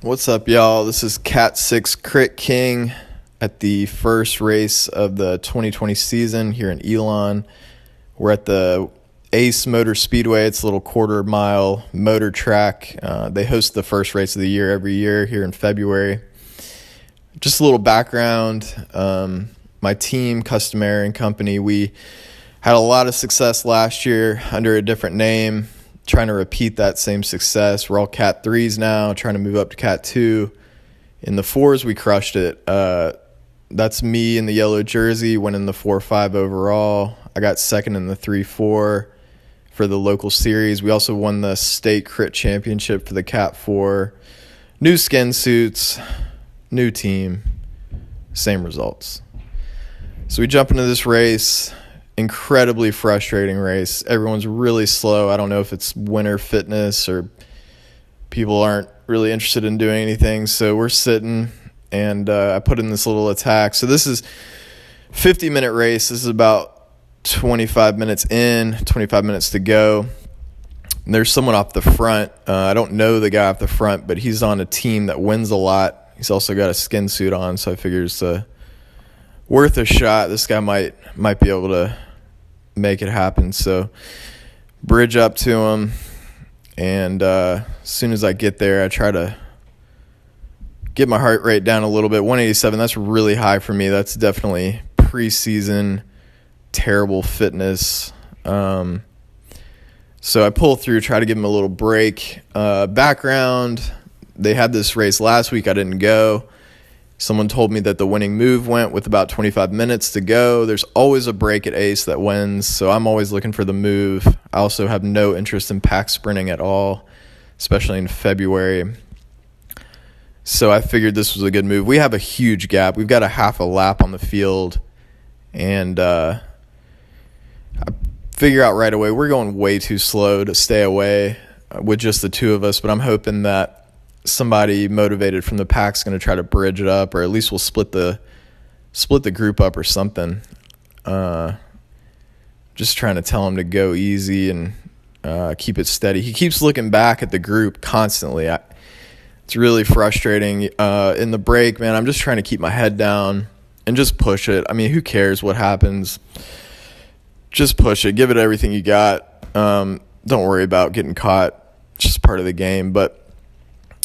What's up, y'all? This is Cat 6 Crit King at the first race of the 2020 season here in Elon. We're at the Ace Motor Speedway. It's a little quarter-mile motor track. They host the first race of the year every year here in February. Just a little background. My team, Custom Air and Company, we had a lot of success last year under a different name, trying to repeat that same success. We're all Cat 3s now, trying to move up to Cat 2. In the 4s, we crushed it. That's me in the yellow jersey, winning the 4-5 overall. I got second in the 3-4 for the local series. We also won the state crit championship for the Cat 4. New skin suits, new team, same results. So we jump into this race. Incredibly frustrating race. Everyone's really slow. I don't know if it's winter fitness or people aren't really interested in doing anything. So we're sitting, and I put in this little attack. So this is 50-minute race. This is about 25 minutes in, 25 minutes to go. And there's someone off the front. I don't know the guy off the front, but he's on a team that wins a lot. He's also got a skin suit on, so I figure it's worth a shot. This guy might be able to make it happen. So bridge up to him, and as soon as I get there, I try to get my heart rate down a little bit. 187, that's really high for me. That's definitely preseason terrible fitness. So I pull through, try to give him a little break. Background, they had this race last week. I didn't go. Someone told me that the winning move went with about 25 minutes to go. There's always a break at Ace that wins, so I'm always looking for the move. I also have no interest in pack sprinting at all, especially in February. So I figured this was a good move. We have a huge gap. We've got a half a lap on the field, and I figure out right away we're going way too slow to stay away with just the two of us, but I'm hoping that somebody motivated from the pack's going to try to bridge it up, or at least we'll split the group up or something. Just trying to tell him to go easy and keep it steady. He keeps looking back at the group constantly. It's really frustrating. In the break, man, I'm just trying to keep my head down and just push it. I mean, who cares what happens? Just push it. Give it everything you got. Don't worry about getting caught. It's just part of the game. But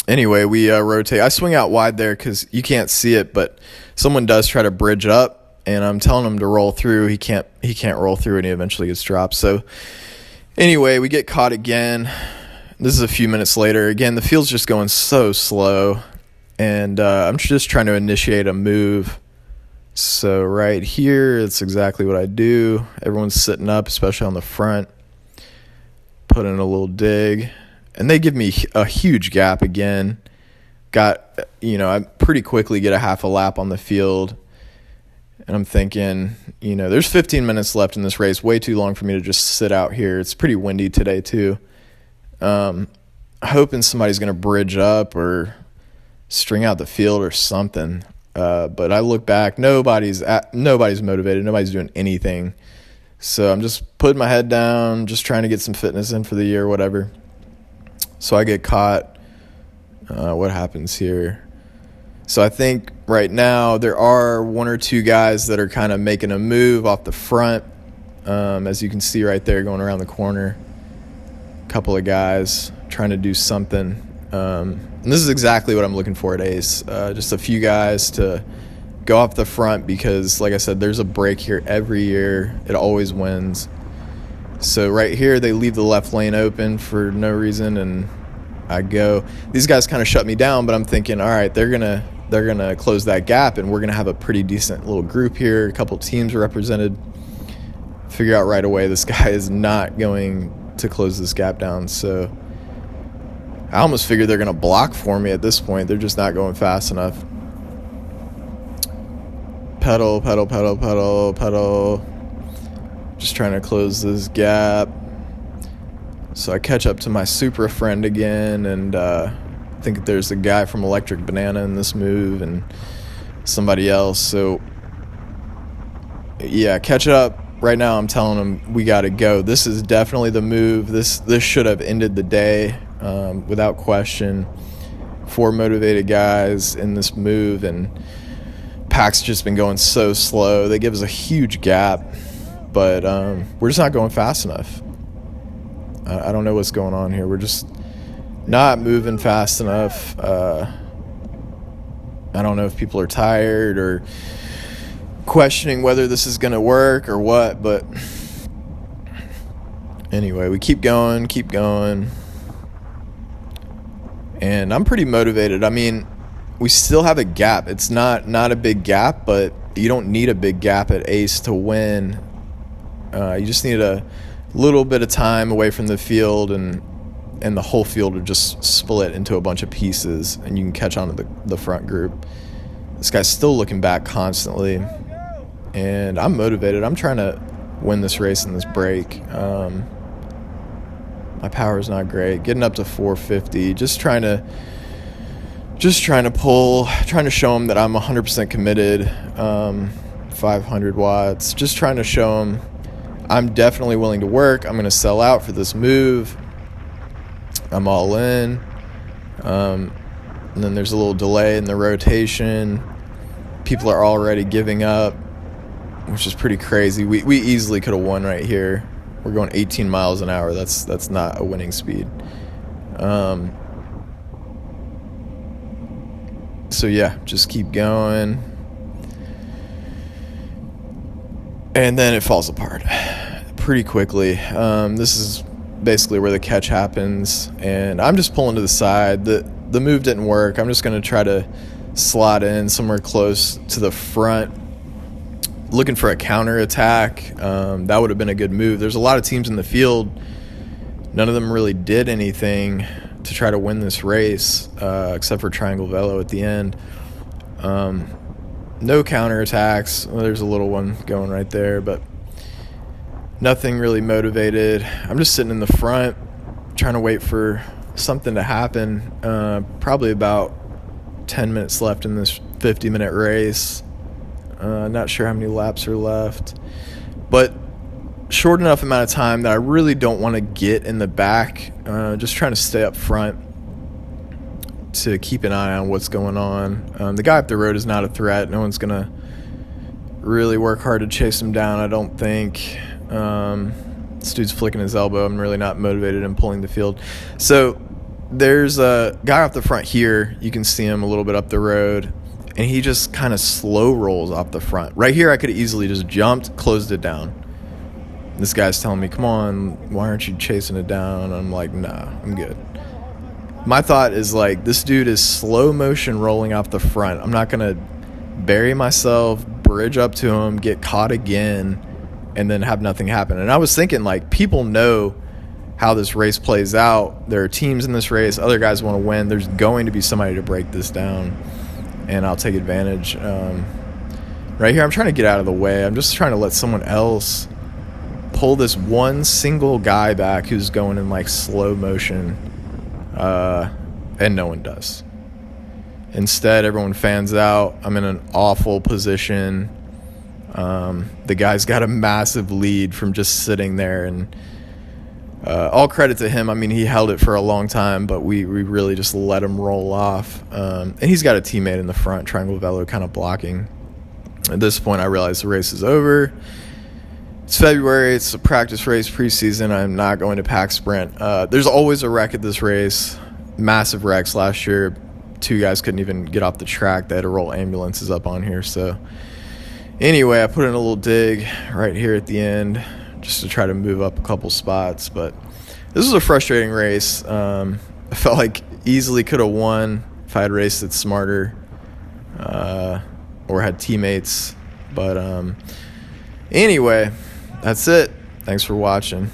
anyway, we rotate. I swing out wide there because you can't see it, but someone does try to bridge up, and I'm telling him to roll through. He can't roll through, and he eventually gets dropped. So anyway, we get caught again. This is a few minutes later. Again, the field's just going so slow, and I'm just trying to initiate a move. So right here, it's exactly what I do. Everyone's sitting up, especially on the front. Put in a little dig. And they give me a huge gap again. I pretty quickly get a half a lap on the field. And I'm thinking, there's 15 minutes left in this race. Way too long for me to just sit out here. It's pretty windy today, too. Hoping somebody's going to bridge up or string out the field or something. But I look back. Nobody's motivated. Nobody's doing anything. So I'm just putting my head down, just trying to get some fitness in for the year, whatever. So I get caught. What happens here? So I think right now there are one or two guys that are kind of making a move off the front. As you can see right there going around the corner. A couple of guys trying to do something. And this is exactly what I'm looking for at Ace. Just a few guys to go off the front because, like I said, there's a break here every year. It always wins. So right here, they leave the left lane open for no reason, and I go. These guys kind of shut me down, but I'm thinking, all right, they're gonna close that gap, and we're gonna have a pretty decent little group here. A couple teams are represented. Figure out right away this guy is not going to close this gap down. So I almost figure they're gonna block for me at this point. They're just not going fast enough. Pedal, pedal, pedal, pedal, pedal. Just trying to close this gap. So I catch up to my Supra friend again, and I think there's a guy from Electric Banana in this move and somebody else. So yeah, catch up. Right now I'm telling him we got to go. This is definitely the move. This should have ended the day without question. 4 motivated guys in this move, and pack's just been going so slow. They give us a huge gap, but we're just not going fast enough. I don't know what's going on here. We're just not moving fast enough. I don't know if people are tired or questioning whether this is going to work or what, but anyway, we keep going, and I'm pretty motivated. I mean, we still have a gap. It's not a big gap, but you don't need a big gap at Ace to win. You just need a little bit of time away from the field, and the whole field will just split into a bunch of pieces, and you can catch on to the front group. This guy's still looking back constantly, and I'm motivated. I'm trying to win this race in this break. My power's not great. Getting up to 450, just trying to pull, trying to show him that I'm 100% committed. 500 watts, just trying to show him I'm definitely willing to work. I'm going to sell out for this move. I'm all in. And then there's a little delay in the rotation. People are already giving up, which is pretty crazy. We easily could have won right here. We're going 18 miles an hour. That's not a winning speed. So yeah, just keep going. And then it falls apart pretty quickly. This is basically where the catch happens, and I'm just pulling to the side. The move didn't work. I'm just going to try to slot in somewhere close to the front, looking for a counter attack. That would have been a good move. There's a lot of teams in the field. None of them really did anything to try to win this race, except for Triangle Velo at the end. No counter attacks. Well, there's a little one going right there, but nothing really motivated. I'm just sitting in the front trying to wait for something to happen. Probably about 10 minutes left in this 50-minute race. Not sure how many laps are left, but short enough amount of time that I really don't want to get in the back. Just trying to stay up front to keep an eye on what's going on. The guy up the road is not a threat. No one's going to really work hard to chase him down, I don't think. This dude's flicking his elbow. I'm really not motivated in pulling the field. So there's a guy off the front here. You can see him a little bit up the road, and he just kind of slow rolls off the front. Right here, I could have easily just jumped, closed it down. This guy's telling me, come on, why aren't you chasing it down? I'm like, nah, I'm good. My thought is like, this dude is slow motion rolling off the front. I'm not going to bury myself, bridge up to him, get caught again, and then have nothing happen. And I was thinking, like, people know how this race plays out. There are teams in this race. Other guys want to win. There's going to be somebody to break this down, and I'll take advantage. Right here, I'm trying to get out of the way. I'm just trying to let someone else pull this one single guy back who's going in like slow motion, and no one does. Instead, everyone fans out. I'm in an awful position. The guy's got a massive lead from just sitting there, and all credit to him. I mean, he held it for a long time, but we really just let him roll off. And he's got a teammate in the front, Triangle Velo, kind of blocking. At this point, I realize the race is over. It's February. It's a practice race, preseason. I'm not going to pack sprint. There's always a wreck at this race. Massive wrecks last year. 2 guys couldn't even get off the track. They had to roll ambulances up on here. So anyway, I put in a little dig right here at the end just to try to move up a couple spots. But this was a frustrating race. I felt like easily could have won if I had raced it smarter or had teammates. But anyway, that's it. Thanks for watching.